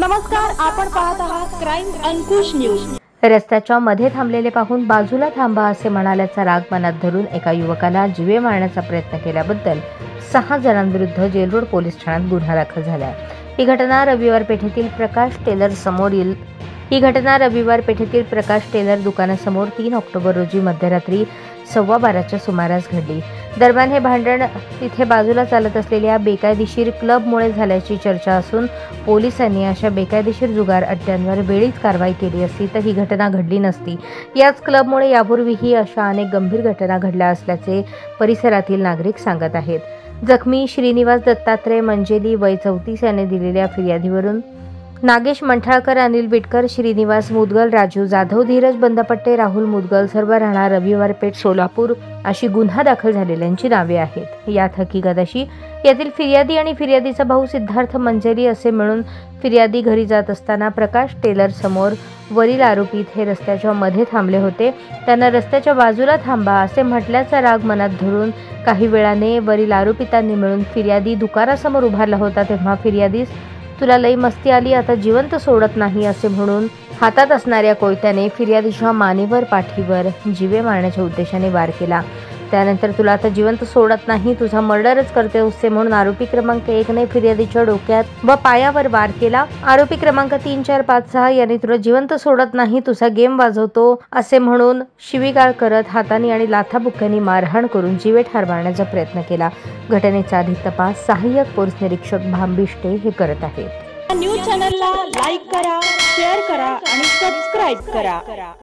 नमस्कार, आपण पाहत आहात क्राईम अंकुश न्यूज। रस्त्याच्या मध्ये थांबलेले पाहून बाजूला थांबा असे म्हणाल्याचा राग मनात धरून एका युवकाला जीवे मारण्याचा प्रयत्न केल्याबद्दल 6 जणांविरुद्ध जेलरोड पोलीस ठाण्यात गुन्हा दाखल झाला आहे। ही घटना रविवार पेठेतील प्रकाश टेलर दुकानासमोर 3 ऑक्टोबर रोजी मध्यरात्री 12:15च्या सुमारास घडली। दरम्यान हे भांडण तिथे बाजूला चालत असलेल्या बेकायदेशीर क्लबमुळे झाल्याची चर्चा असून पोलिसांनी अशा बेकायदेशीर जुगार अड्ड्यांवर वेळीच कारवाई केली असती तर ही घटना घडली नसती। याच क्लबमुळे यापूर्वीही अशा अनेक गंभीर घटना घडल्या असल्याचे परिसरातील नागरिक सांगत आहेत। जखमी श्रीनिवास दत्तात्रय मंजेली वय 34 याने दिलेल्या फिर्यादीवरून नागेश मंठाळकर, अनिल बिटकर, श्रीनिवास मुदगल, राजू जाधव, धीरज बंदपट्टे, राहुल मुदगल सर्व राहणार रविवार पेठ सोलापूर अशी गुन्हा दाखल झालेल्यांची नावे आहेत। यात हकीकत अशी, यातील फिर्यादी आणि फिर्यादीचा भाऊ सिद्धार्थ मंजेली असे मिळून फिर्यादी घरी जात असताना प्रकाश टेलर समोर वरील आरोपी हे रस्त्याच्या मध्ये थांबले होते। त्यांना रस्त्याच्या बाजूला थांबा असे म्हटल्याचा राग मनात धरून काही वेळाने वरील आरोपितांनी मिळून फिर्यादी दुकानासमोर उभारला होता। तेव्हा फिर्यादीस तुला लई मस्ती आली, आता जिवंत सोडत नाही असे म्हणून हातात असणाऱ्या कोयत्याने फिर्यादीच्या मानेवर पाठीवर जीवे मारण्याच्या उद्देशाने वार केला। त्यानंतर तुला आता जिवंत सोडत नाही, तुझा मर्डरच करते असे म्हणून आरोपी क्रमांक 1 ने फिर्यादीच्या डोक्यात व पायावर वार केला। आरोपी क्रमांक 3, 4, 5, 6 यांनी तुला जिवंत सोडत नाही, तुझा गेम वाजवतो असे म्हणून शिवीगाळ करत हाताने आणि लाथाबुक्क्यांनी मारहाण करून जीवे ठार मारण्याचा प्रयत्न केला। घटनेचा अधिक तपास सहाय्यक पोलीस निरीक्षक भांबिष्टे हे करत आहेत। न्यूज चॅनलला लाईक करा, शेअर करा आणि सबस्क्राइब करा।